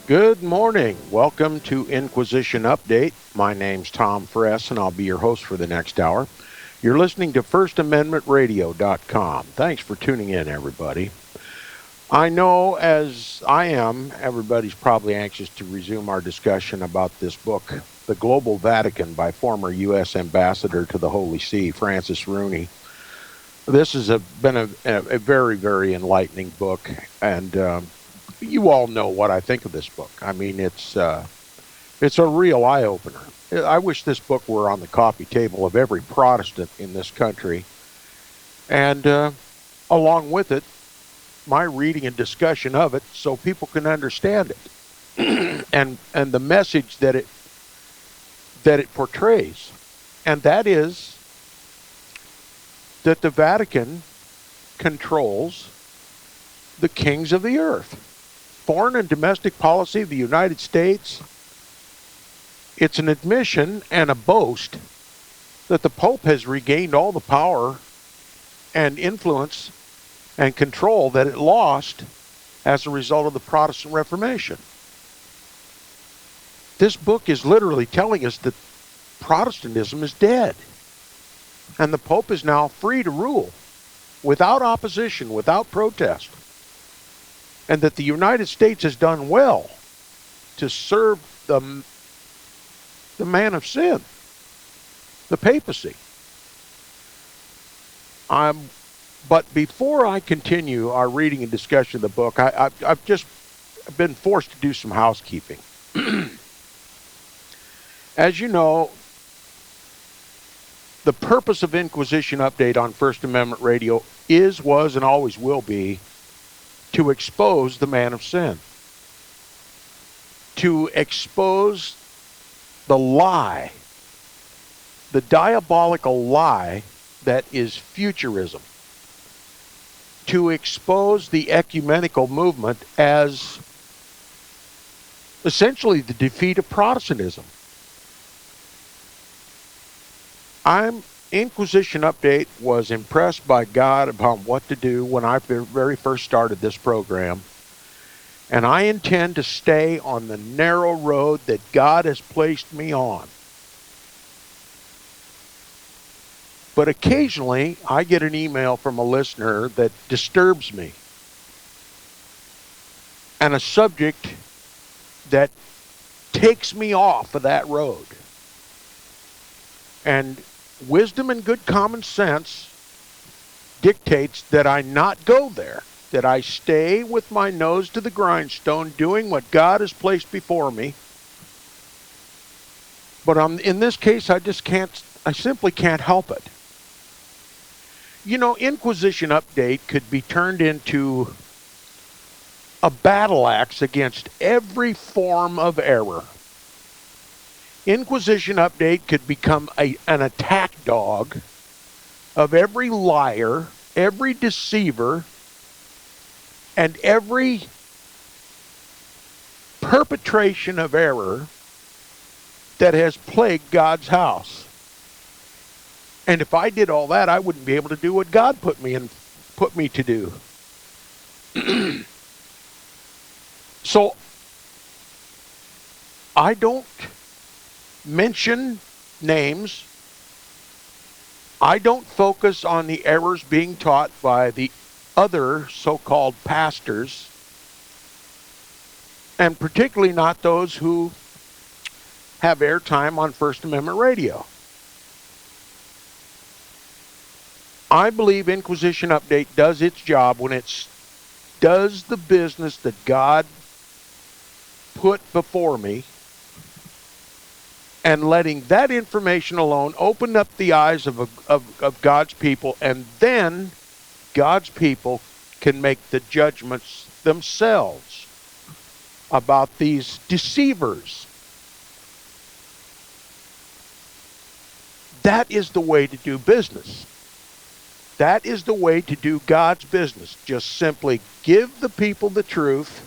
Good morning. Welcome to Inquisition Update. My name's Tom Fress, and I'll be your host for the next hour. You're listening to FirstAmendmentRadio.com. Thanks for tuning in, everybody. I know, as I am, everybody's probably anxious to resume our discussion about this book, The Global Vatican, by former U.S. Ambassador to the Holy See, Francis Rooney. This has been a very, very enlightening book, and you all know what I think of this book. I mean, it's a real eye-opener. I wish this book were on the coffee table of every Protestant in this country. And along with it, my reading and discussion of it so people can understand it and the message that it portrays. And that is that the Vatican controls the kings of the earth. Foreign and domestic policy of the United States, it's an admission and a boast that the Pope has regained all the power and influence and control that it lost as a result of the Protestant Reformation. This book is literally telling us that Protestantism is dead, and the Pope is now free to rule without opposition, without protest. And that the United States has done well to serve the man of sin, the papacy. But before I continue our reading and discussion of the book, I've just been forced to do some housekeeping. As you know, the purpose of Inquisition Update on First Amendment Radio is, was, and always will be to expose the man of sin, to expose the lie, the diabolical lie that is futurism, to expose the ecumenical movement as essentially the defeat of Protestantism. Inquisition Update was impressed by God upon what to do when I very first started this program. And I intend to stay on the narrow road that God has placed me on. But occasionally, I get an email from a listener that disturbs me. And a subject that takes me off of that road. And wisdom and good common sense dictates that I not go there, that I stay with my nose to the grindstone doing what God has placed before me. But in this case, I simply can't help it. You know, Inquisition Update could be turned into a battle axe against every form of error. Inquisition Update could become an attack dog of every liar, every deceiver, and every perpetration of error that has plagued God's house. And if I did all that, I wouldn't be able to do what God put me to do. So I don't mention names. I don't focus on the errors being taught by the other so-called pastors, and particularly not those who have airtime on First Amendment Radio. I believe Inquisition Update does its job when it does the business that God put before me, and letting that information alone open up the eyes of God's people, and then God's people can make the judgments themselves about these deceivers. That is the way to do business. That is the way to do God's business. Just simply give the people the truth,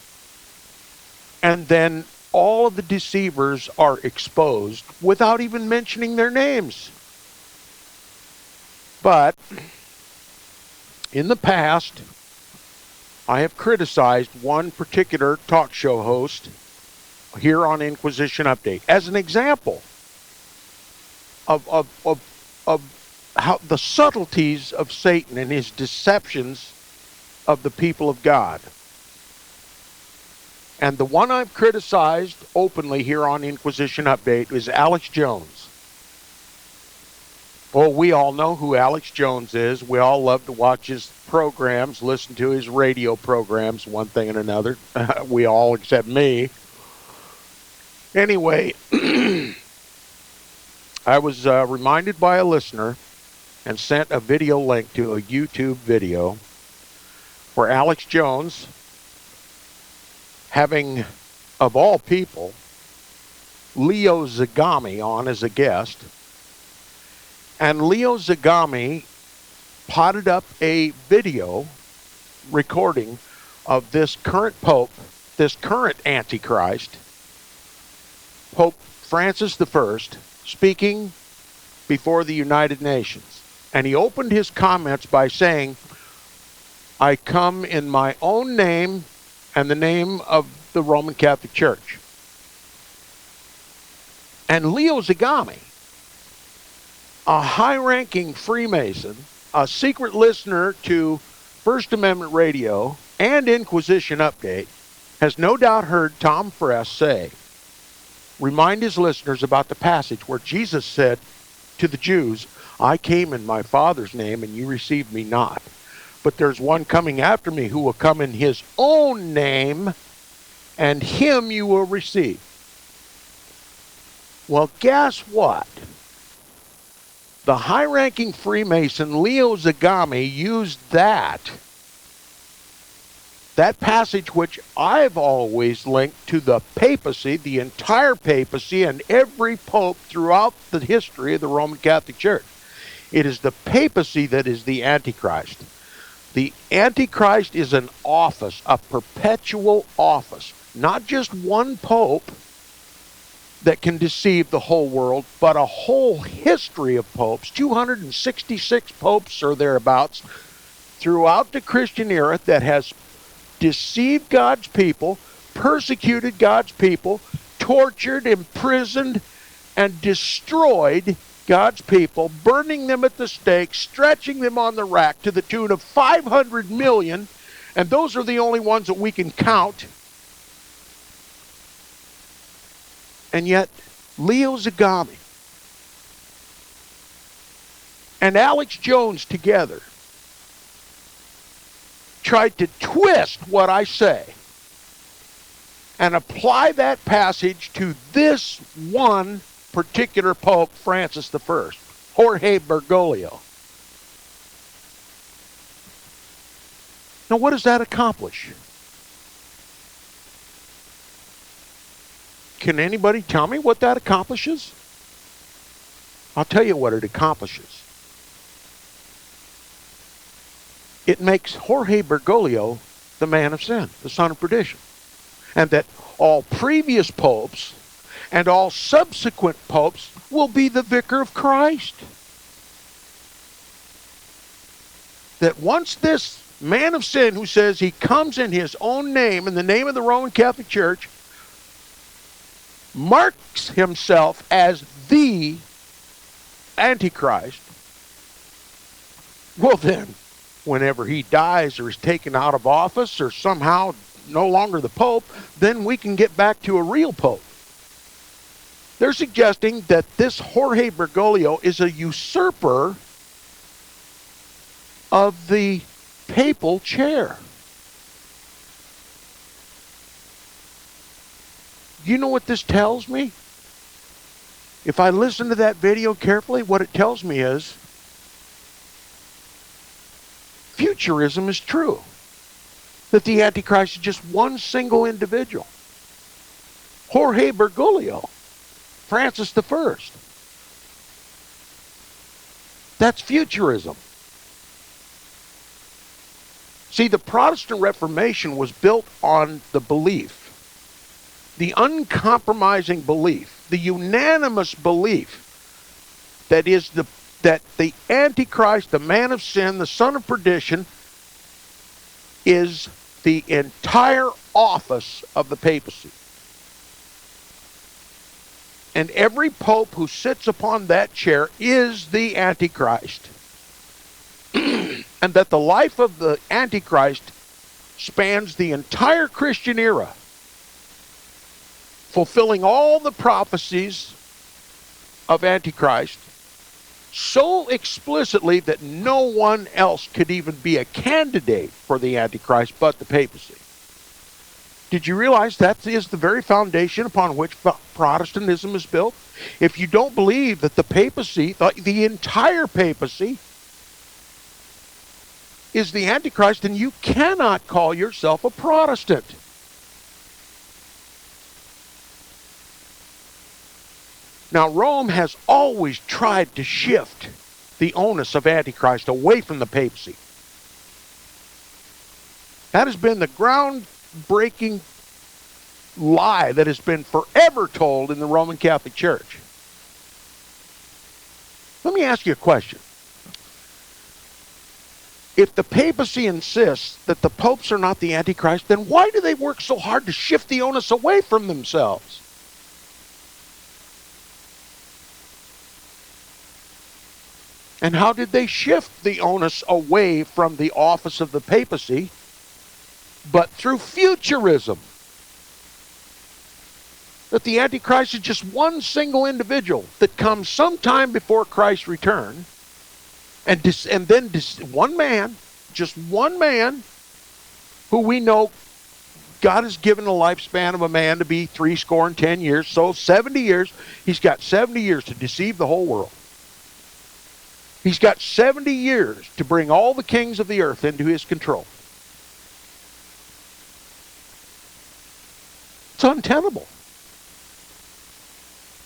and then all of the deceivers are exposed without even mentioning their names. But in the past, I have criticized one particular talk show host here on Inquisition Update as an example of how the subtleties of Satan and his deceptions of the people of God. And the one I've criticized openly here on Inquisition Update is Alex Jones. Well, we all know who Alex Jones is. We all love to watch his programs, listen to his radio programs, one thing and another. We all, except me. Anyway, I was reminded by a listener and sent a video link to a YouTube video where Alex Jones, having, of all people, Leo Zagami on as a guest, and Leo Zagami potted up a video recording of this current Pope, this current Antichrist, Pope Francis I, speaking before the United Nations. And he opened his comments by saying, "I come in my own name and the name of the Roman Catholic Church." And Leo Zagami, a high-ranking Freemason, a secret listener to First Amendment Radio and Inquisition Update, has no doubt heard Tom Friess say, remind his listeners about the passage where Jesus said to the Jews, "I came in my Father's name and you received me not. But there's one coming after me who will come in his own name, and him you will receive." Well, guess what? The high-ranking Freemason Leo Zagami used that passage, which I've always linked to the papacy, the entire papacy, and every pope throughout the history of the Roman Catholic Church. It is the papacy that is the Antichrist. The Antichrist is an office, a perpetual office, not just one pope that can deceive the whole world, but a whole history of popes, 266 popes or thereabouts, throughout the Christian era that has deceived God's people, persecuted God's people, tortured, imprisoned, and destroyed God's people, burning them at the stake, stretching them on the rack to the tune of 500 million, and those are the only ones that we can count. And yet, Leo Zagami and Alex Jones together tried to twist what I say and apply that passage to this one particular Pope, Francis I, Jorge Bergoglio. Now, what does that accomplish? Can anybody tell me what that accomplishes? I'll tell you what it accomplishes. It makes Jorge Bergoglio the man of sin, the son of perdition. And that all previous popes and all subsequent popes will be the vicar of Christ. That once this man of sin who says he comes in his own name, in the name of the Roman Catholic Church, marks himself as the Antichrist, well then, whenever he dies or is taken out of office or somehow no longer the Pope, then we can get back to a real Pope. They're suggesting that this Jorge Bergoglio is a usurper of the papal chair. You know what this tells me? If I listen to that video carefully, what it tells me is futurism is true. That the Antichrist is just one single individual. Jorge Bergoglio, Francis I. That's futurism. See, the Protestant Reformation was built on the belief, the uncompromising belief, the unanimous belief that the Antichrist, the man of sin, the son of perdition, is the entire office of the papacy. And every pope who sits upon that chair is the Antichrist. And that the life of the Antichrist spans the entire Christian era, fulfilling all the prophecies of Antichrist so explicitly that no one else could even be a candidate for the Antichrist but the papacy. Did you realize that is the very foundation upon which Protestantism is built? If you don't believe that the papacy, the entire papacy, is the Antichrist, then you cannot call yourself a Protestant. Now, Rome has always tried to shift the onus of Antichrist away from the papacy. That has been the groundbreaking lie that has been forever told in the Roman Catholic Church. Let me ask you a question. If the papacy insists that the popes are not the Antichrist, then why do they work so hard to shift the onus away from themselves? And how did they shift the onus away from the office of the papacy? But through futurism. That the Antichrist is just one single individual that comes sometime before Christ's return. And then one man, just one man, who we know God has given a lifespan of a man to be 70 years. So 70 years, he's got 70 years to deceive the whole world. He's got 70 years to bring all the kings of the earth into his control. It's untenable.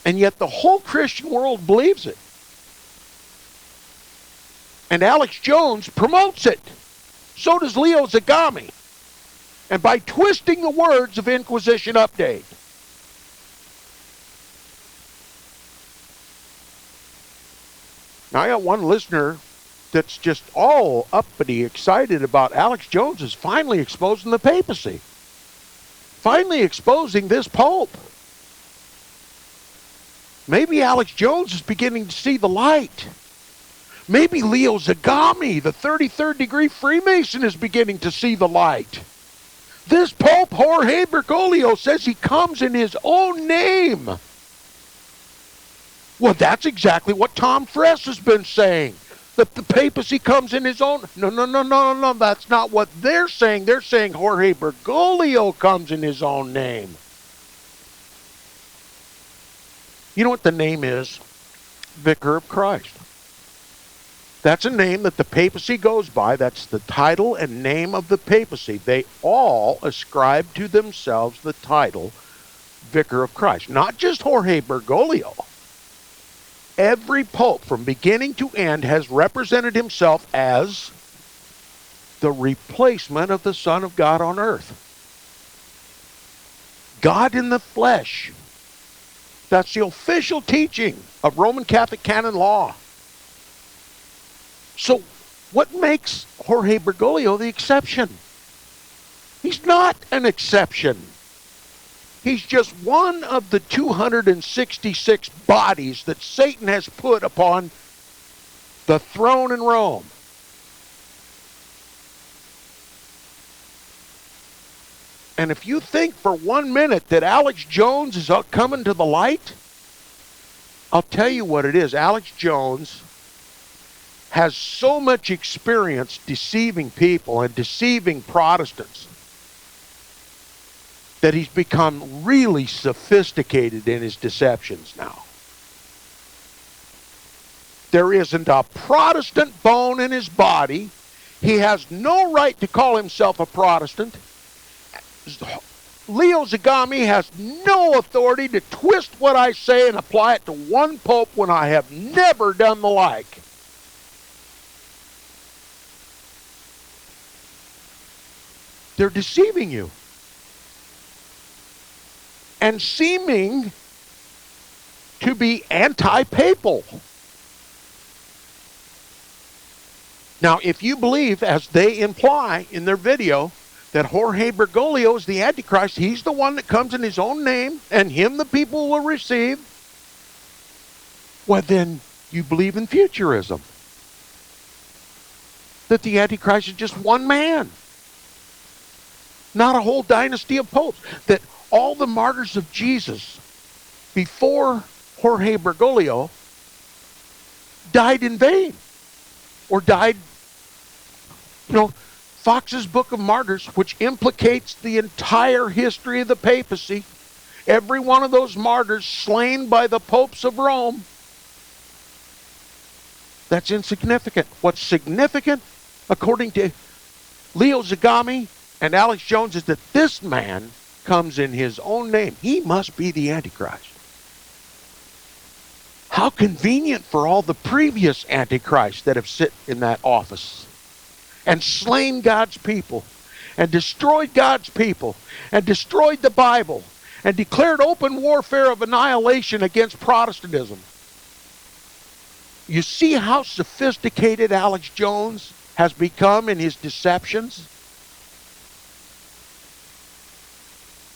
And yet the whole Christian world believes it. And Alex Jones promotes it. So does Leo Zagami. And by twisting the words of Inquisition Update. Now I got one listener that's just all uppity excited about Alex Jones is finally exposing the papacy. Finally exposing this pope. Maybe Alex Jones is beginning to see the light. Maybe Leo Zagami, the 33rd degree Freemason, is beginning to see the light. This Pope Jorge Bergoglio says he comes in his own name. Well, that's exactly what Tom Friess has been saying. That the papacy comes in his own... No. That's not what they're saying. They're saying Jorge Bergoglio comes in his own name. You know what the name is? Vicar of Christ. That's a name that the papacy goes by. That's the title and name of the papacy. They all ascribe to themselves the title Vicar of Christ. Not just Jorge Bergoglio. Every pope from beginning to end has represented himself as the replacement of the Son of God on earth. God in the flesh. That's the official teaching of Roman Catholic canon law. So, what makes Jorge Bergoglio the exception? He's not an exception. He's just one of the 266 bodies that Satan has put upon the throne in Rome. And if you think for 1 minute that Alex Jones is coming to the light, I'll tell you what it is. Alex Jones has so much experience deceiving people and deceiving Protestants that he's become really sophisticated in his deceptions now. There isn't a Protestant bone in his body. He has no right to call himself a Protestant. Leo Zagami has no authority to twist what I say and apply it to one pope when I have never done the like. They're deceiving you. And seeming to be anti-papal. Now, if you believe, as they imply in their video, that Jorge Bergoglio is the Antichrist, he's the one that comes in his own name, and him the people will receive, Well, then you believe in futurism. That the Antichrist is just one man. Not a whole dynasty of popes. That all the martyrs of Jesus before Jorge Bergoglio died in vain. Or died, Fox's Book of Martyrs, which implicates the entire history of the papacy, every one of those martyrs slain by the popes of Rome, that's insignificant. What's significant, according to Leo Zagami and Alex Jones, is that this man comes in his own name. He must be the Antichrist. How convenient for all the previous Antichrists that have sit in that office and slain God's people and destroyed God's people and destroyed the Bible and declared open warfare of annihilation against Protestantism. You see how sophisticated Alex Jones has become in his deceptions?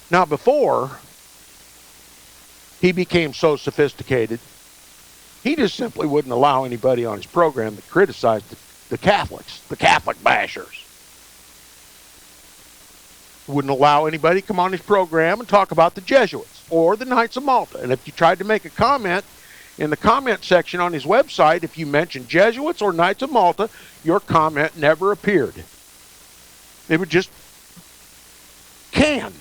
Now, before he became so sophisticated, he just simply wouldn't allow anybody on his program that criticized the Catholics, the Catholic bashers. Wouldn't allow anybody to come on his program and talk about the Jesuits or the Knights of Malta. And if you tried to make a comment in the comment section on his website, if you mentioned Jesuits or Knights of Malta, your comment never appeared. It was just canned.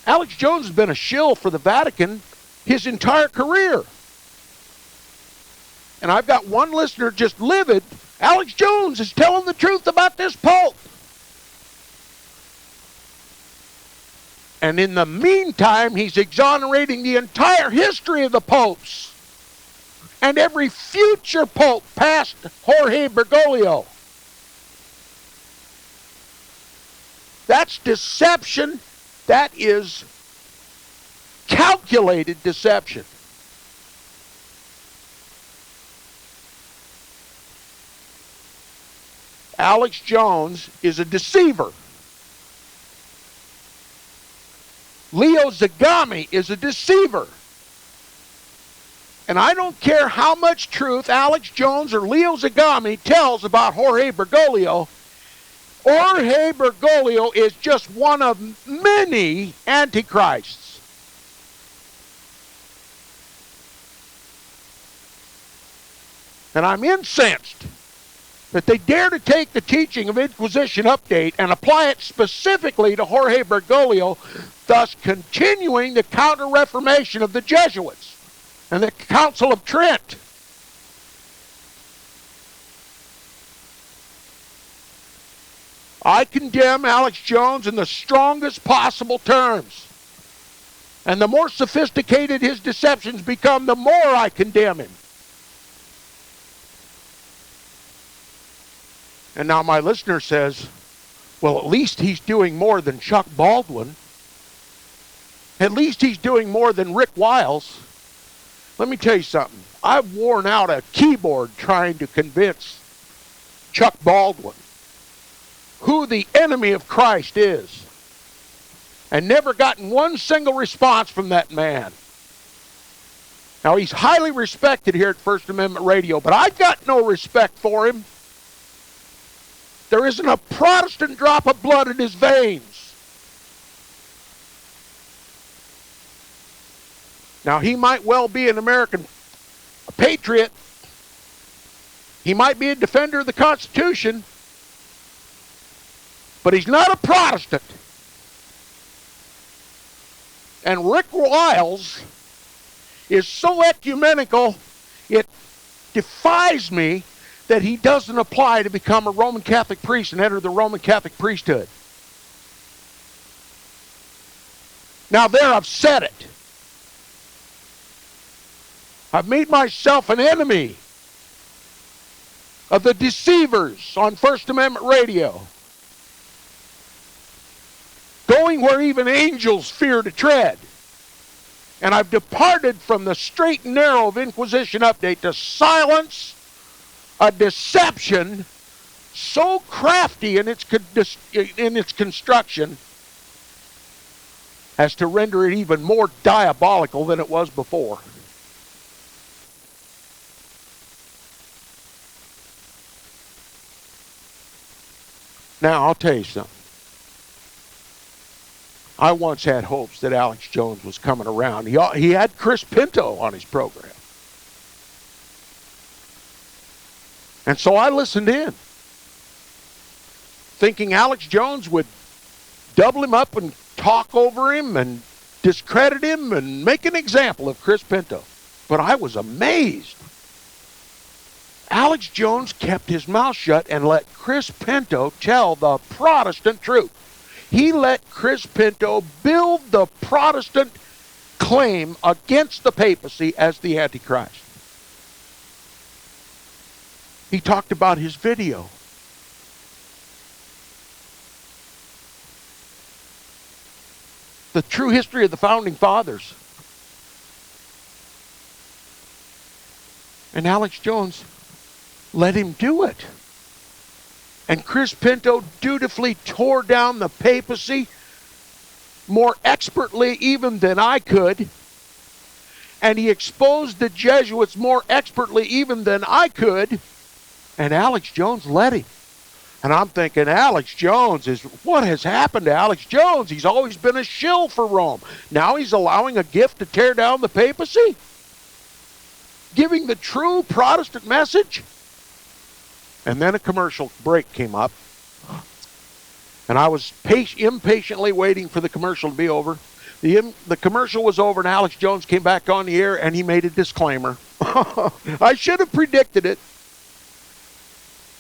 Alex Jones has been a shill for the Vatican his entire career. And I've got one listener just livid. Alex Jones is telling the truth about this Pope. And in the meantime, he's exonerating the entire history of the popes and every future pope past Jorge Bergoglio. That's deception. That is calculated deception. Alex Jones is a deceiver. Leo Zagami is a deceiver. And I don't care how much truth Alex Jones or Leo Zagami tells about Jorge Bergoglio. Jorge Bergoglio is just one of many antichrists. And I'm incensed that they dare to take the teaching of Inquisition Update and apply it specifically to Jorge Bergoglio, thus continuing the counter-reformation of the Jesuits and the Council of Trent. I condemn Alex Jones in the strongest possible terms. And the more sophisticated his deceptions become, the more I condemn him. And now my listener says, well, at least he's doing more than Chuck Baldwin. At least he's doing more than Rick Wiles. Let me tell you something. I've worn out a keyboard trying to convince Chuck Baldwin who the enemy of Christ is, and never gotten one single response from that man. Now, he's highly respected here at First Amendment Radio, but I've got no respect for him. There isn't a Protestant drop of blood in his veins. Now, he might well be an American patriot. He might be a defender of the Constitution, but he's not a Protestant. And Rick Wiles is so ecumenical, it defies me that he doesn't apply to become a Roman Catholic priest and enter the Roman Catholic priesthood. Now there, I've said it. I've made myself an enemy of the deceivers on First Amendment Radio, going where even angels fear to tread. And I've departed from the straight and narrow of Inquisition Update to silence a deception so crafty in its construction as to render it even more diabolical than it was before. Now, I'll tell you something. I once had hopes that Alex Jones was coming around. He had Chris Pinto on his program. And so I listened in, thinking Alex Jones would double him up and talk over him and discredit him and make an example of Chris Pinto. But I was amazed. Alex Jones kept his mouth shut and let Chris Pinto tell the Protestant truth. He let Chris Pinto build the Protestant claim against the papacy as the Antichrist. He talked about his video. The true history of the Founding Fathers. And Alex Jones let him do it. And Chris Pinto dutifully tore down the papacy more expertly even than I could. And he exposed the Jesuits more expertly even than I could. And Alex Jones let him. And I'm thinking, what has happened to Alex Jones? He's always been a shill for Rome. Now he's allowing a gift to tear down the papacy? Giving the true Protestant message? And then a commercial break came up. And I was impatiently waiting for the commercial to be over. The commercial was over and Alex Jones came back on the air and he made a disclaimer. I should have predicted it.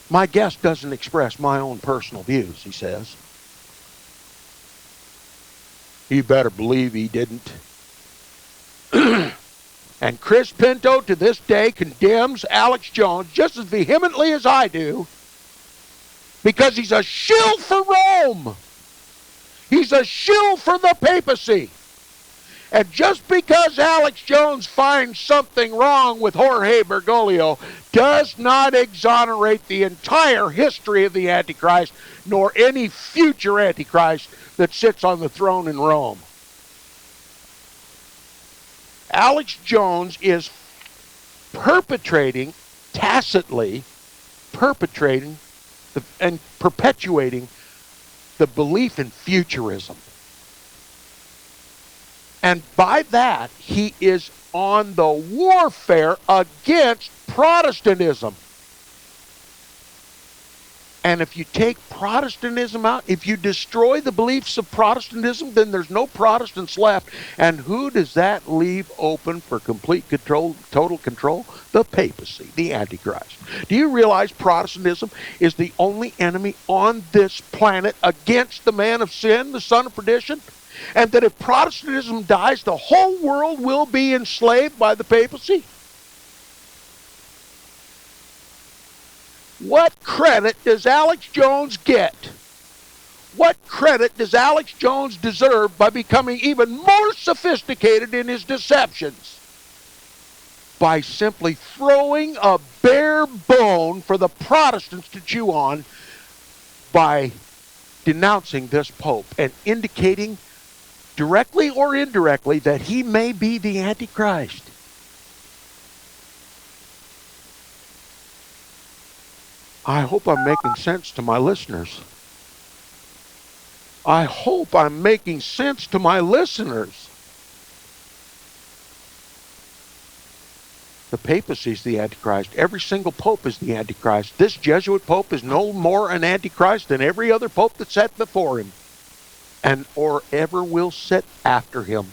My guest doesn't express my own personal views, he says. You better believe he didn't. And Chris Pinto to this day condemns Alex Jones just as vehemently as I do because he's a shill for Rome. He's a shill for the papacy. And just because Alex Jones finds something wrong with Jorge Bergoglio does not exonerate the entire history of the Antichrist, nor any future Antichrist that sits on the throne in Rome. Alex Jones is tacitly perpetrating and perpetuating the belief in futurism. And by that, he is on the warfare against Protestantism. And if you take Protestantism out, if you destroy the beliefs of Protestantism, then there's no Protestants left. And who does that leave open for complete control, total control? The papacy, the Antichrist. Do you realize Protestantism is the only enemy on this planet against the man of sin, the son of perdition? And that if Protestantism dies, the whole world will be enslaved by the papacy? What credit does Alex Jones get? What credit does Alex Jones deserve by becoming even more sophisticated in his deceptions? By simply throwing a bare bone for the Protestants to chew on by denouncing this Pope and indicating directly or indirectly that he may be the Antichrist. I hope I'm making sense to my listeners. I hope I'm making sense to my listeners. The papacy is the Antichrist. Every single pope is the Antichrist. This Jesuit pope is no more an Antichrist than every other pope that sat before him and or ever will sit after him.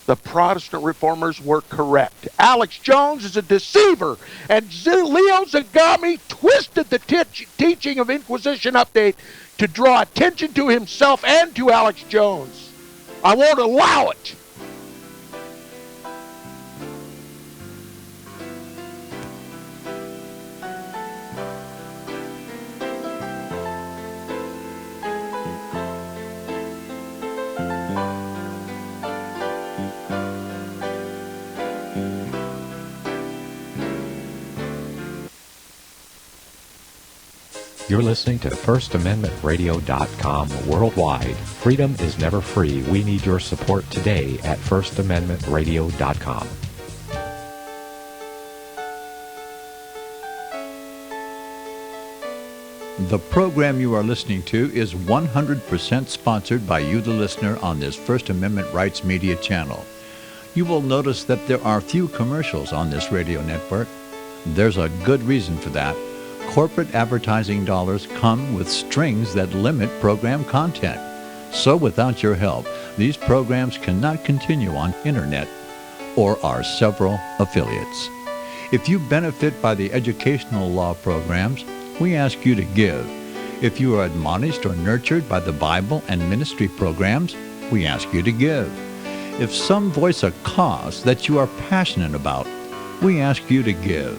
The Protestant reformers were correct. Alex Jones is a deceiver, and Leo Zagami twisted the teaching of Inquisition Update to draw attention to himself and to Alex Jones. I won't allow it. You're listening to FirstAmendmentRadio.com worldwide. Freedom is never free. We need your support today at FirstAmendmentRadio.com. The program you are listening to is 100% sponsored by you, the listener, on this First Amendment Rights Media channel. You will notice that there are few commercials on this radio network. There's a good reason for that. Corporate advertising dollars come with strings that limit program content. So without your help, these programs cannot continue on internet or our several affiliates. If you benefit by the educational law programs, we ask you to give. If you are admonished or nurtured by the Bible and ministry programs, we ask you to give. If some voice a cause that you are passionate about, we ask you to give.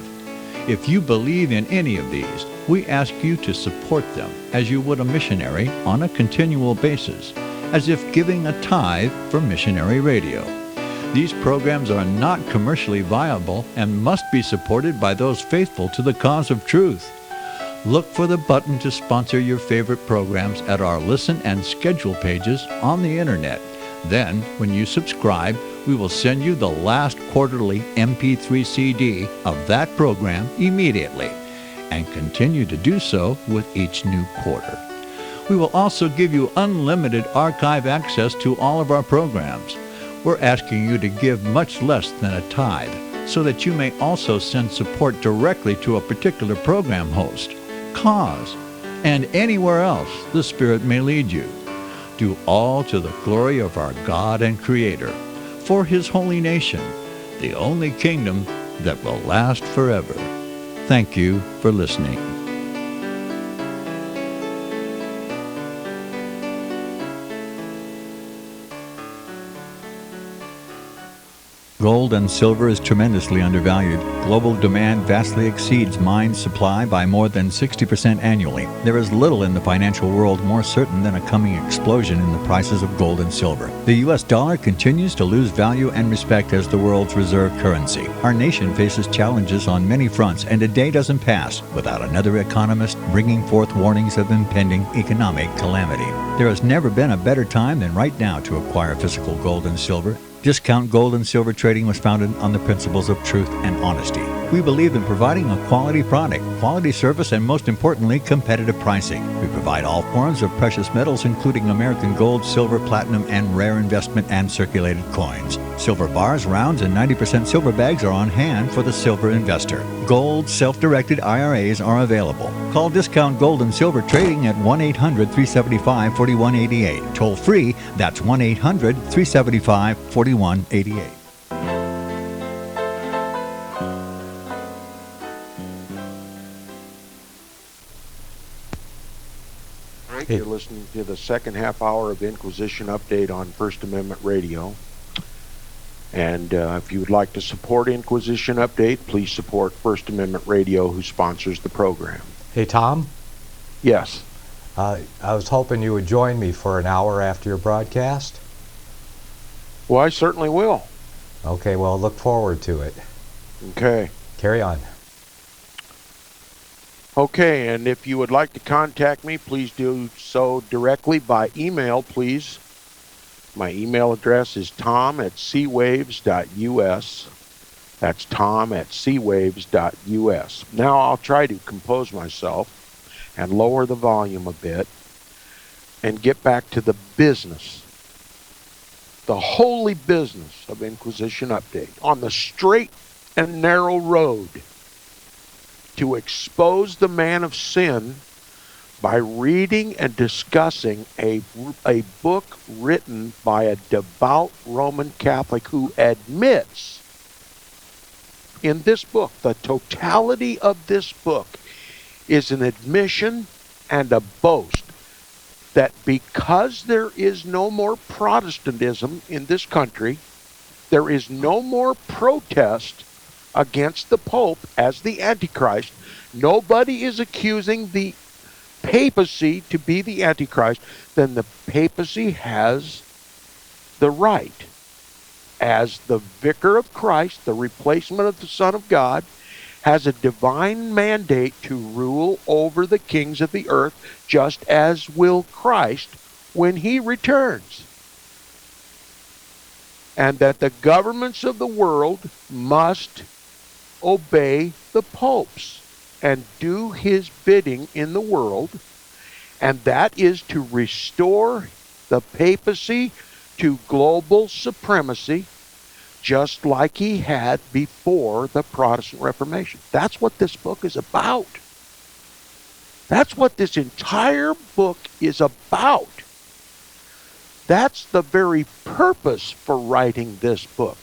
If you believe in any of these, we ask you to support them as you would a missionary on a continual basis, as if giving a tithe for missionary radio. These programs are not commercially viable and must be supported by those faithful to the cause of truth. Look for the button to sponsor your favorite programs at our listen and schedule pages on the internet. Then, when you subscribe, we will send you the last quarterly MP3 CD of that program immediately, and continue to do so with each new quarter. We will also give you unlimited archive access to all of our programs. We're asking you to give much less than a tithe, so that you may also send support directly to a particular program host, cause, and anywhere else the Spirit may lead you. Do all to the glory of our God and Creator, for His holy nation, the only kingdom that will last forever. Thank you for listening. Gold and silver is tremendously undervalued. Global demand vastly exceeds mine supply by more than 60% annually. There is little in the financial world more certain than a coming explosion in the prices of gold and silver. The U.S. dollar continues to lose value and respect as the world's reserve currency. Our nation faces challenges on many fronts, and a day doesn't pass without another economist bringing forth warnings of impending economic calamity. There has never been a better time than right now to acquire physical gold and silver. Discount Gold and Silver Trading was founded on the principles of truth and honesty. We believe in providing a quality product, quality service, and most importantly, competitive pricing. We provide all forms of precious metals, including American gold, silver, platinum, and rare investment and circulated coins. Silver bars, rounds, and 90% silver bags are on hand for the silver investor. Gold self-directed IRAs are available. Call Discount Gold and Silver Trading at 1-800-375-4188. Toll free, that's 1-800-375-4188. You're listening to the second half hour of Inquisition Update on First Amendment Radio. And if you would like to support Inquisition Update, please support First Amendment Radio, who sponsors the program. Hey, Tom? Yes. I was hoping you would join me for an hour after your broadcast. Well, I certainly will. Okay, well, look forward to it. Okay. Carry on. Okay, and if you would like to contact me, please do so directly by email, please. My email address is tom@seawaves.us. That's tom@seawaves.us. Now I'll try to compose myself and lower the volume a bit and get back to the business, the holy business of Inquisition Update, on the straight and narrow road to expose the man of sin by reading and discussing a book written by a devout Roman Catholic who admits in this book, the totality of this book is an admission and a boast that because there is no more Protestantism in this country, there is no more protest against the Pope as the Antichrist. Nobody is accusing the papacy to be the Antichrist. Then the papacy has the right, as the vicar of Christ, the replacement of the Son of God, has a divine mandate to rule over the kings of the earth, just as will Christ when he returns. And that the governments of the world must obey the popes and do his bidding in the world, and that is to restore the papacy to global supremacy, just like he had before the Protestant Reformation. That's what this book is about. That's what this entire book is about. That's the very purpose for writing this book,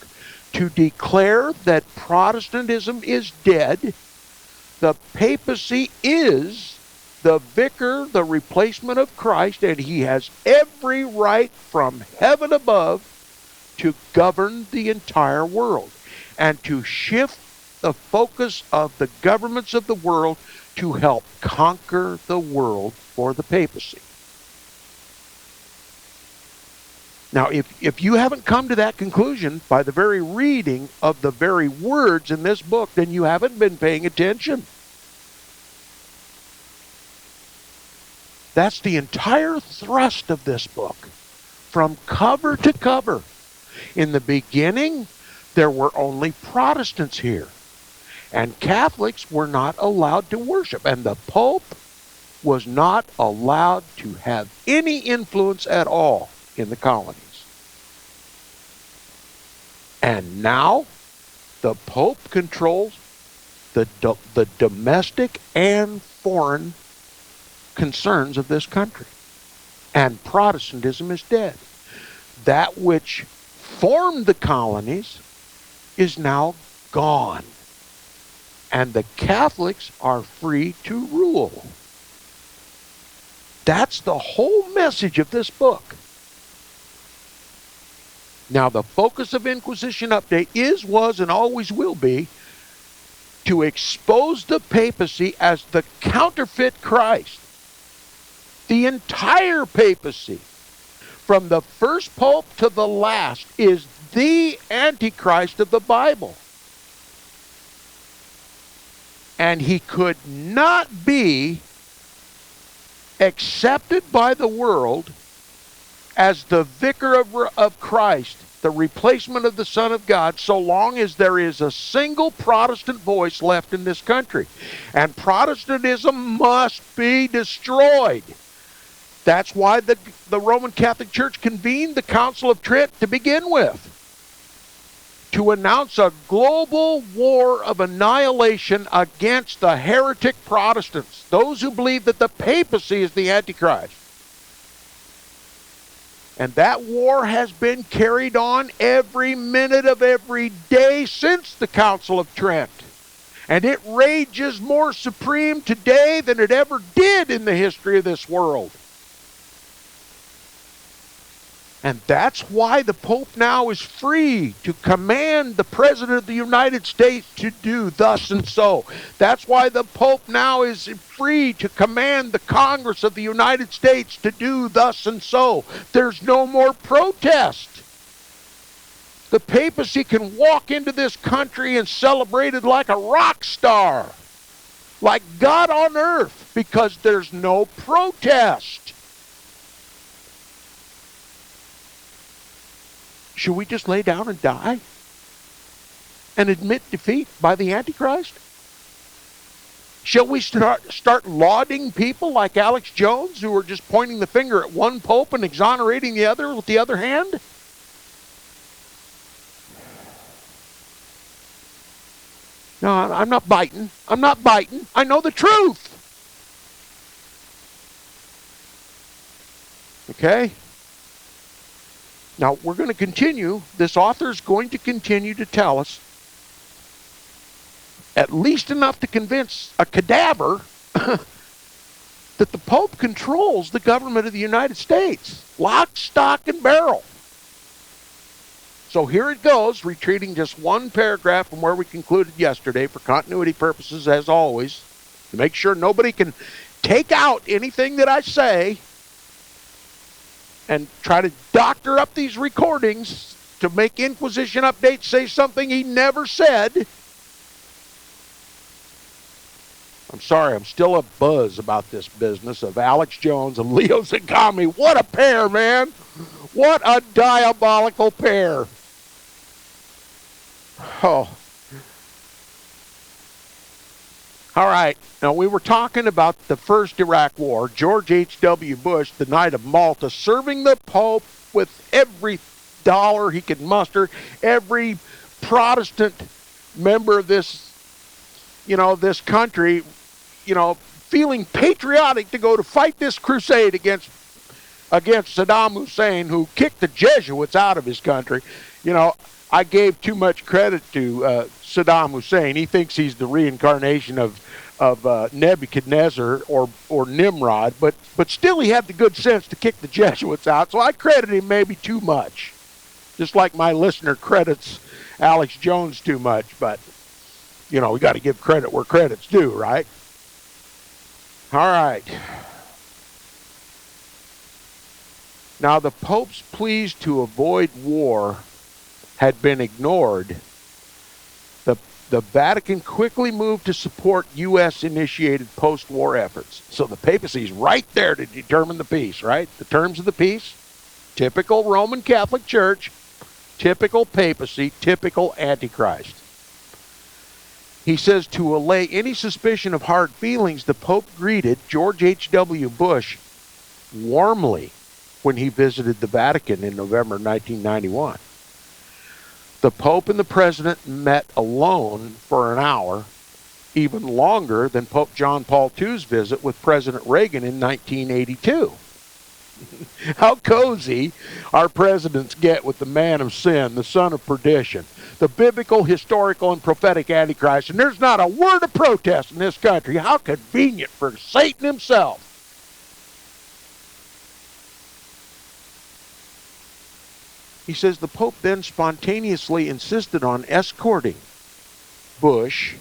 to declare that Protestantism is dead, the papacy is the vicar, the replacement of Christ, and he has every right from heaven above to govern the entire world and to shift the focus of the governments of the world to help conquer the world for the papacy. Now, if you haven't come to that conclusion by the very reading of the very words in this book, then you haven't been paying attention. That's the entire thrust of this book, from cover to cover. In the beginning, there were only Protestants here, and Catholics were not allowed to worship, and the Pope was not allowed to have any influence at all in the colonies. And now, the Pope controls the domestic and foreign concerns of this country. And Protestantism is dead. That which formed the colonies is now gone. And the Catholics are free to rule. That's the whole message of this book. Now, the focus of Inquisition Update is, was, and always will be to expose the papacy as the counterfeit Christ. The entire papacy, from the first pope to the last, is the Antichrist of the Bible. And he could not be accepted by the world as the vicar of Christ, the replacement of the Son of God, so long as there is a single Protestant voice left in this country. And Protestantism must be destroyed. That's why the Roman Catholic Church convened the Council of Trent to begin with, to announce a global war of annihilation against the heretic Protestants, those who believe that the papacy is the Antichrist. And that war has been carried on every minute of every day since the Council of Trent. And it rages more supreme today than it ever did in the history of this world. And that's why the Pope now is free to command the President of the United States to do thus and so. That's why the Pope now is free to command the Congress of the United States to do thus and so. There's no more protest. The papacy can walk into this country and celebrate it like a rock star, like God on earth, because there's no protest. Should we just lay down and die and admit defeat by the Antichrist? Shall we start lauding people like Alex Jones, who are just pointing the finger at one pope and exonerating the other with the other hand? No, I'm not biting. I'm not biting. I know the truth. Okay? Now, we're going to continue. This author is going to continue to tell us at least enough to convince a cadaver that the Pope controls the government of the United States. Lock, stock, and barrel. So here it goes, retreating just one paragraph from where we concluded yesterday for continuity purposes, as always, to make sure nobody can take out anything that I say and try to doctor up these recordings to make Inquisition Update say something he never said. I'm sorry, I'm still a buzz about this business of Alex Jones and Leo Zagami. What a pair, man! What a diabolical pair! Oh. All right. Now, we were talking about the first Iraq War. George H.W. Bush, the Knight of Malta, serving the Pope with every dollar he could muster, every Protestant member of this, this country, feeling patriotic to go to fight this crusade against Saddam Hussein, who kicked the Jesuits out of his country. I gave too much credit to Saddam Hussein. He thinks he's the reincarnation of Nebuchadnezzar or Nimrod, but still he had the good sense to kick the Jesuits out. So I credit him maybe too much, just like my listener credits Alex Jones too much. But we got to give credit where credit's due, right? All right. Now, the Pope's pleas to avoid war had been ignored. The Vatican quickly moved to support U.S.-initiated post-war efforts. So the papacy's right there to determine the peace, right? The terms of the peace, typical Roman Catholic Church, typical papacy, typical Antichrist. He says to allay any suspicion of hard feelings, the Pope greeted George H.W. Bush warmly when he visited the Vatican in November 1991. The Pope and the President met alone for an hour, even longer than Pope John Paul II's visit with President Reagan in 1982. How cozy our presidents get with the man of sin, the son of perdition, the biblical, historical, and prophetic Antichrist, and there's not a word of protest in this country. How convenient for Satan himself. He says the Pope then spontaneously insisted on escorting Bush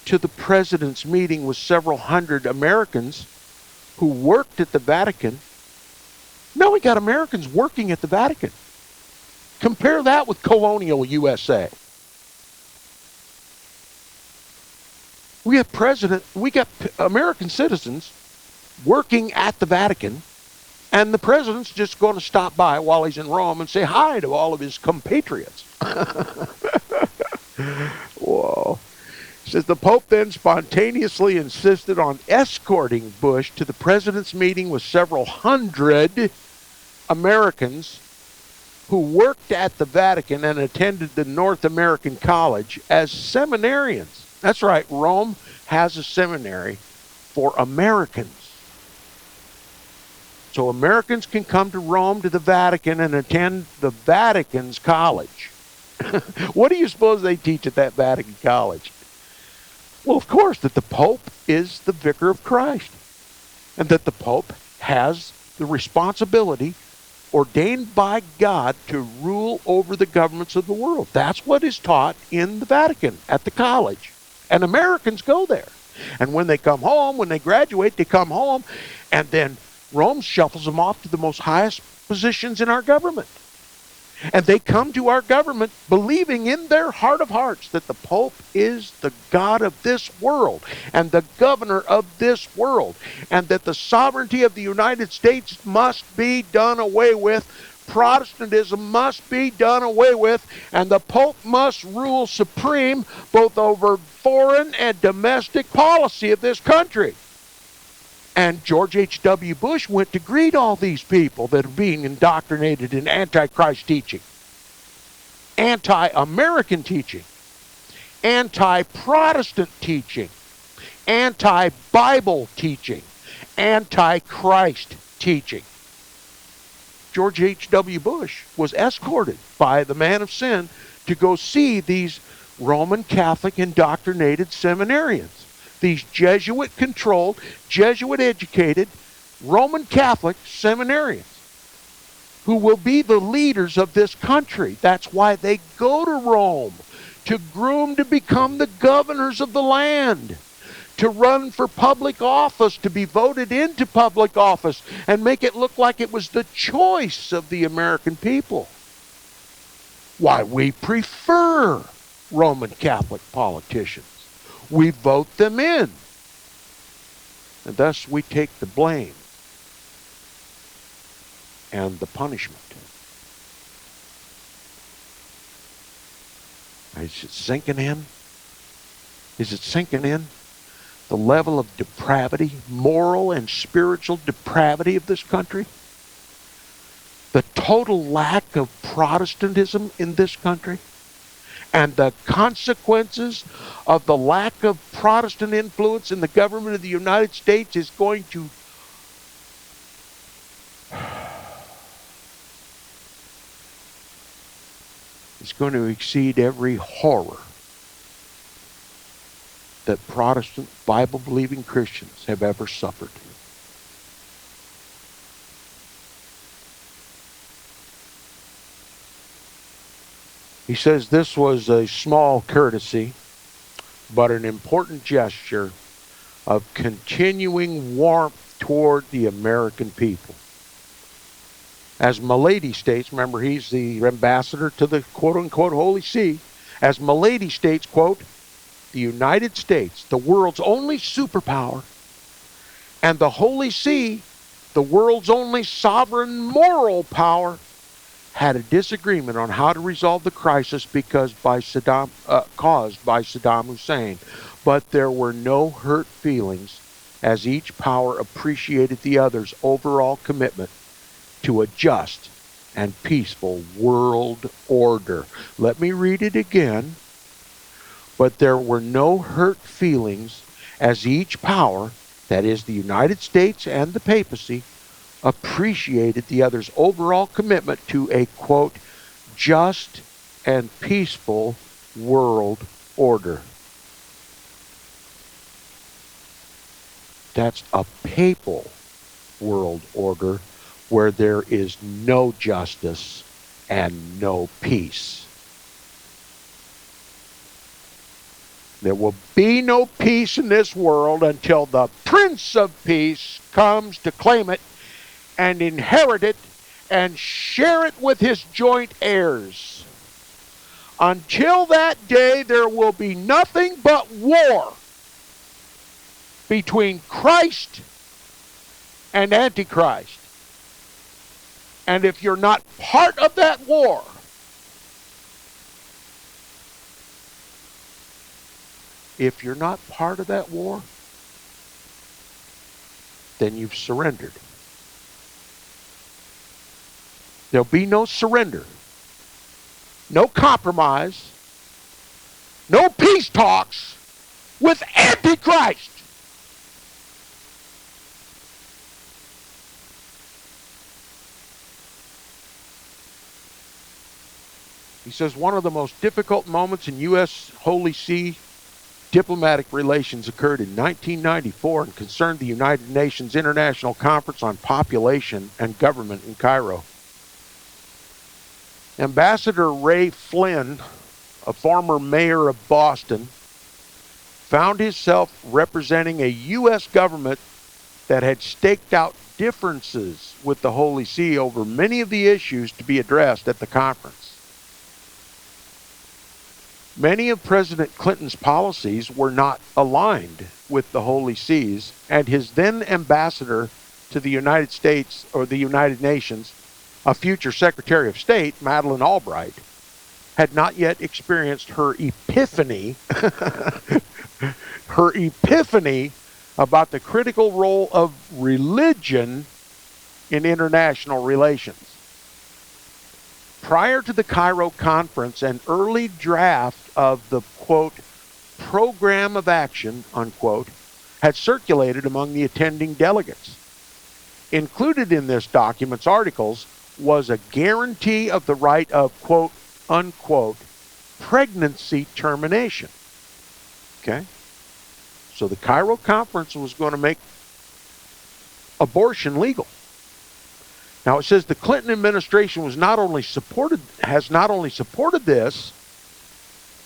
to the president's meeting with several hundred Americans who worked at the Vatican. Now we got Americans working at the Vatican. Compare that with colonial USA. We got American citizens working at the Vatican, and the president's just going to stop by while he's in Rome and say hi to all of his compatriots. Whoa. It says the Pope then spontaneously insisted on escorting Bush to the president's meeting with several hundred Americans who worked at the Vatican and attended the North American College as seminarians. That's right, Rome has a seminary for Americans. So Americans can come to Rome, to the Vatican, and attend the Vatican's college. What do you suppose they teach at that Vatican college? Well, of course, that the Pope is the vicar of Christ, and that the Pope has the responsibility ordained by God to rule over the governments of the world. That's what is taught in the Vatican at the college. And Americans go there. And when they come home, when they graduate, they come home, and then Rome shuffles them off to the most highest positions in our government. And they come to our government believing in their heart of hearts that the Pope is the God of this world and the governor of this world, and that the sovereignty of the United States must be done away with, Protestantism must be done away with, and the Pope must rule supreme both over foreign and domestic policy of this country. And George H.W. Bush went to greet all these people that are being indoctrinated in Antichrist teaching, anti-American teaching, anti-Protestant teaching, anti-Bible teaching, anti-Christ teaching. George H.W. Bush was escorted by the man of sin to go see these Roman Catholic indoctrinated seminarians. These Jesuit-controlled, Jesuit-educated, Roman Catholic seminarians who will be the leaders of this country. That's why they go to Rome, to groom to become the governors of the land, to run for public office, to be voted into public office, and make it look like it was the choice of the American people. Why, we prefer Roman Catholic politicians. We vote them in. And thus we take the blame and the punishment. Is it sinking in? Is it sinking in? The level of depravity, moral and spiritual depravity of this country? The total lack of Protestantism in this country? And the consequences of the lack of Protestant influence in the government of the United States is going to exceed every horror that Protestant Bible-believing Christians have ever suffered. He says this was a small courtesy, but an important gesture of continuing warmth toward the American people. As Milady states, remember he's the ambassador to the quote-unquote Holy See, as Milady states, quote, the United States, the world's only superpower, and the Holy See, the world's only sovereign moral power, had a disagreement on how to resolve the crisis caused by Saddam Hussein. But there were no hurt feelings as each power appreciated the other's overall commitment to a just and peaceful world order. Let me read it again. But there were no hurt feelings as each power, that is the United States and the papacy, appreciated the other's overall commitment to a, quote, just and peaceful world order. That's a papal world order where there is no justice and no peace. There will be no peace in this world until the Prince of Peace comes to claim it and inherit it and share it with his joint heirs. Until that day, there will be nothing but war between Christ and Antichrist. And if you're not part of that war, then you've surrendered. There'll be no surrender, no compromise, no peace talks with Antichrist. He says one of the most difficult moments in U.S. Holy See diplomatic relations occurred in 1994 and concerned the United Nations International Conference on Population and Government in Cairo. Ambassador Ray Flynn, a former mayor of Boston, found himself representing a U.S. government that had staked out differences with the Holy See over many of the issues to be addressed at the conference. Many of President Clinton's policies were not aligned with the Holy See's, and his then ambassador to the United States or the United Nations, a future Secretary of State, Madeleine Albright, had not yet experienced her epiphany, about the critical role of religion in international relations. Prior to the Cairo conference, an early draft of the, quote, program of action, unquote, had circulated among the attending delegates. Included in this document's articles was a guarantee of the right of, quote, unquote, pregnancy termination. Okay? So the Cairo conference was going to make abortion legal. Now it says the Clinton administration has not only supported this,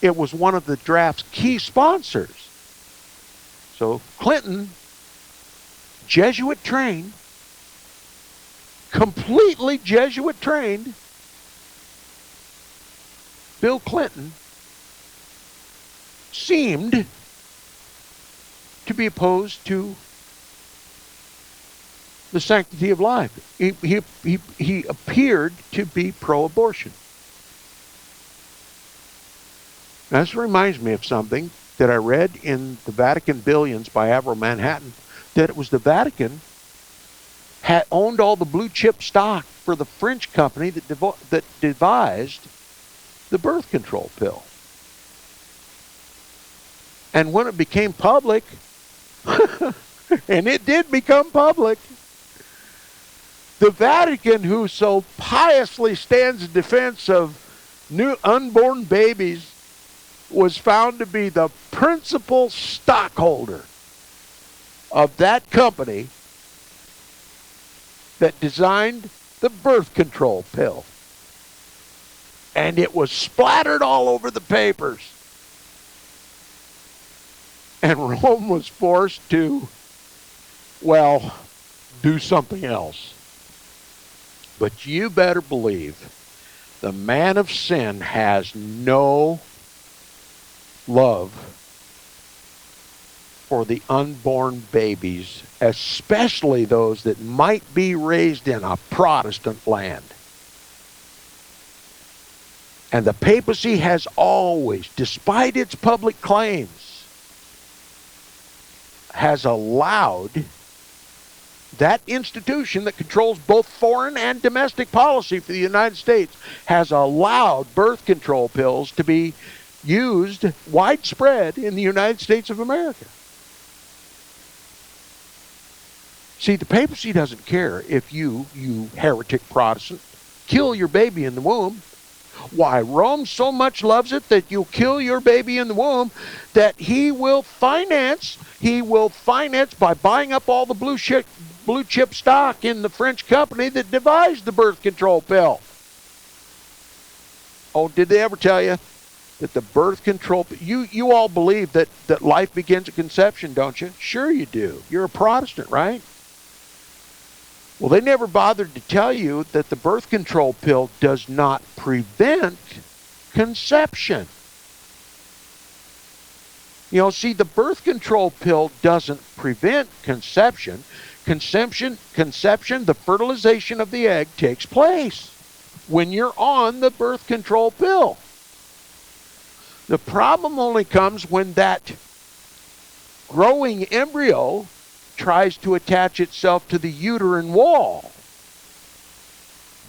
it was one of the draft's key sponsors. So Clinton, Jesuit trained, completely Jesuit trained, Bill Clinton seemed to be opposed to the sanctity of life. He appeared to be pro-abortion. Now, this reminds me of something that I read in the Vatican Billions by Avril Manhattan, that it was the Vatican had owned all the blue chip stock for the French company that devised the birth control pill. And when it became public, and it did become public, the Vatican, who so piously stands in defense of new unborn babies, was found to be the principal stockholder of that company that designed the birth control pill. And it was splattered all over the papers. And Rome was forced to, well, do something else. But you better believe the man of sin has no love for the unborn babies, especially those that might be raised in a Protestant land. And the papacy has always, despite its public claims, has allowed that institution that controls both foreign and domestic policy for the United States, has allowed birth control pills to be used widespread in the United States of America. See, the papacy doesn't care if you heretic Protestant, kill your baby in the womb. Why, Rome so much loves it that you'll kill your baby in the womb that he will finance by buying up all the blue chip stock in the French company that devised the birth control pill. Oh, did they ever tell you that the birth control, you all believe that life begins at conception, don't you? Sure you do. You're a Protestant, right? Well, they never bothered to tell you that the birth control pill does not prevent conception. You know, see, the birth control pill doesn't prevent conception. Conception, the fertilization of the egg takes place when you're on the birth control pill. The problem only comes when that growing embryo tries to attach itself to the uterine wall.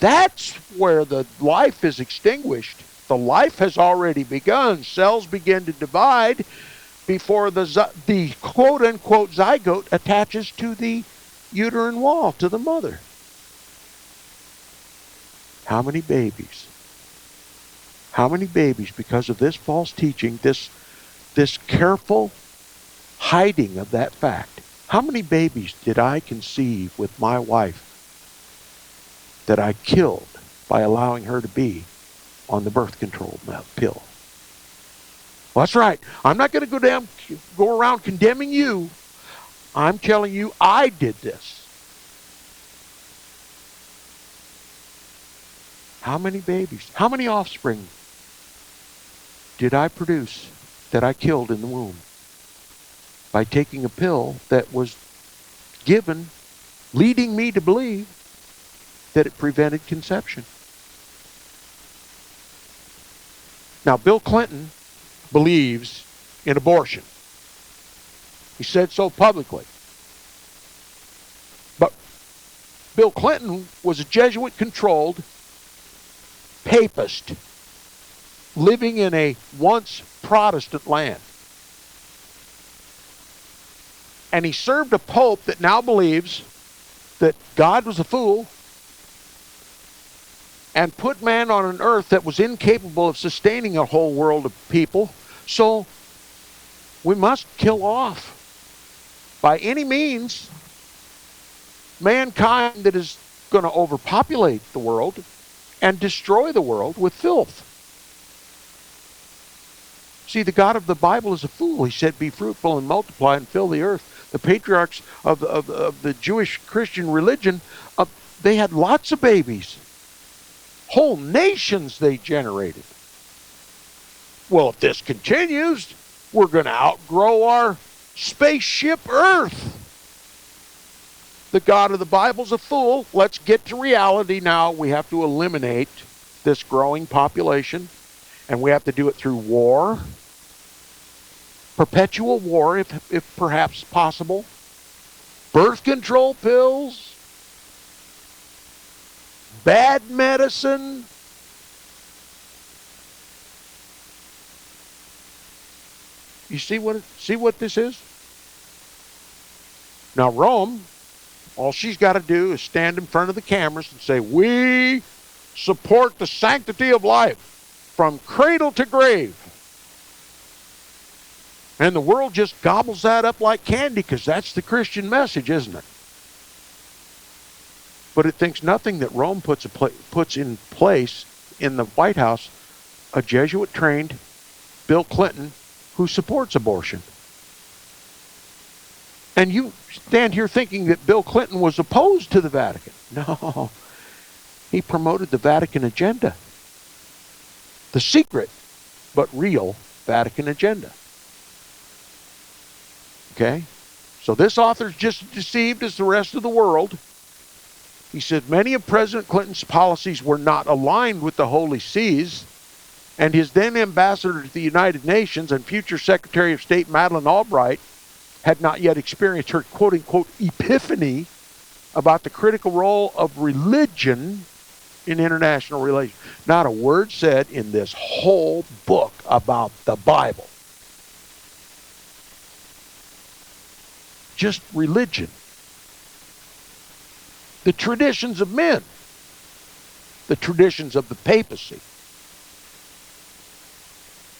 That's where the life is extinguished. The life has already begun. Cells begin to divide before the quote-unquote zygote attaches to the uterine wall, to the mother. How many babies? How many babies, because of this false teaching, this careful hiding of that fact, how many babies did I conceive with my wife that I killed by allowing her to be on the birth control pill? Well, that's right. I'm not going to go around condemning you. I'm telling you I did this. How many babies, how many offspring did I produce that I killed in the womb by taking a pill that was given, leading me to believe that it prevented conception? Now, Bill Clinton believes in abortion. He said so publicly. But Bill Clinton was a Jesuit-controlled papist living in a once Protestant land. And he served a pope that now believes that God was a fool and put man on an earth that was incapable of sustaining a whole world of people. So we must kill off, by any means, mankind that is going to overpopulate the world and destroy the world with filth. See, the God of the Bible is a fool. He said, be fruitful and multiply and fill the earth. The patriarchs of the Jewish Christian religion, they had lots of babies. Whole nations they generated. Well, if this continues, we're going to outgrow our Spaceship Earth. The God of the Bible's a fool. Let's get to reality now. We have to eliminate this growing population, and we have to do it through war, perpetual war if perhaps possible, birth control pills, bad medicine. You see what this is? Now Rome, all she's got to do is stand in front of the cameras and say, we support the sanctity of life from cradle to grave. And the world just gobbles that up like candy because that's the Christian message, isn't it? But it thinks nothing that Rome puts in place in the White House a Jesuit-trained Bill Clinton who supports abortion. And you stand here thinking that Bill Clinton was opposed to the Vatican. No. He promoted the Vatican agenda. The secret, but real Vatican agenda. Okay? So this author's just as deceived as the rest of the world. He said many of President Clinton's policies were not aligned with the Holy Sees, and his then ambassador to the United Nations and future Secretary of State Madeleine Albright had not yet experienced her quote-unquote epiphany about the critical role of religion in international relations. Not a word said in this whole book about the Bible. Just religion. The traditions of men. The traditions of the papacy.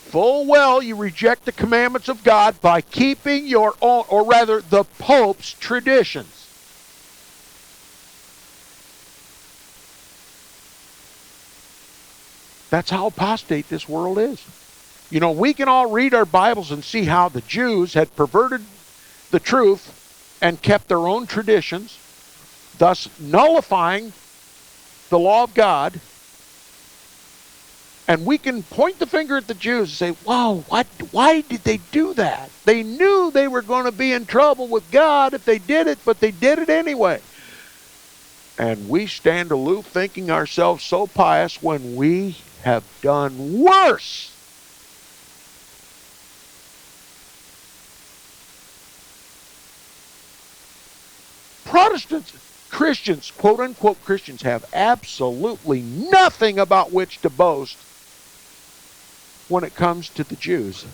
Full well you reject the commandments of God by keeping your own, or rather the Pope's traditions. That's how apostate this world is. You know, we can all read our Bibles and see how the Jews had perverted the truth and kept their own traditions, thus nullifying the law of God. And we can point the finger at the Jews and say, wow, why did they do that? They knew they were going to be in trouble with God if they did it, but they did it anyway. And we stand aloof thinking ourselves so pious when we have done worse. Protestants, Christians, quote-unquote Christians, have absolutely nothing about which to boast when it comes to the Jews.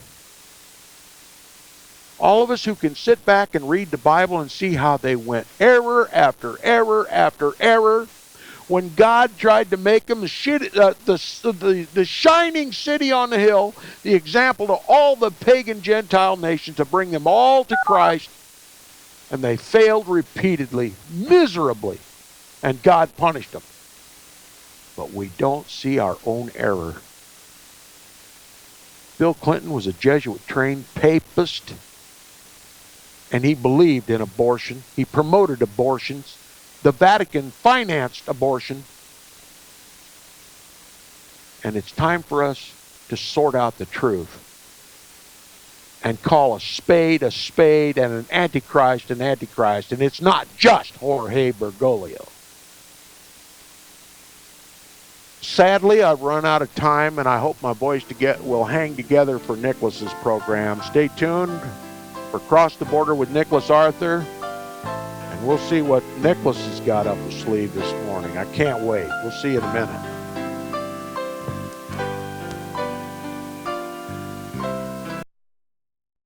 All of us who can sit back and read the Bible and see how they went error after error after error, when God tried to make them the shining city on the hill, the example to all the pagan Gentile nations, to bring them all to Christ, and they failed repeatedly, miserably, and God punished them. But we don't see our own error. Bill Clinton was a Jesuit-trained papist, and he believed in abortion. He promoted abortions. The Vatican financed abortion. And it's time for us to sort out the truth and call a spade and an antichrist an antichrist. And it's not just Jorge Bergoglio. Sadly, I've run out of time, and I hope my boys will hang together for Nicholas's program. Stay tuned for Cross the Border with Nicholas Arthur, and we'll see what Nicholas has got up his sleeve this morning. I can't wait. We'll see you in a minute.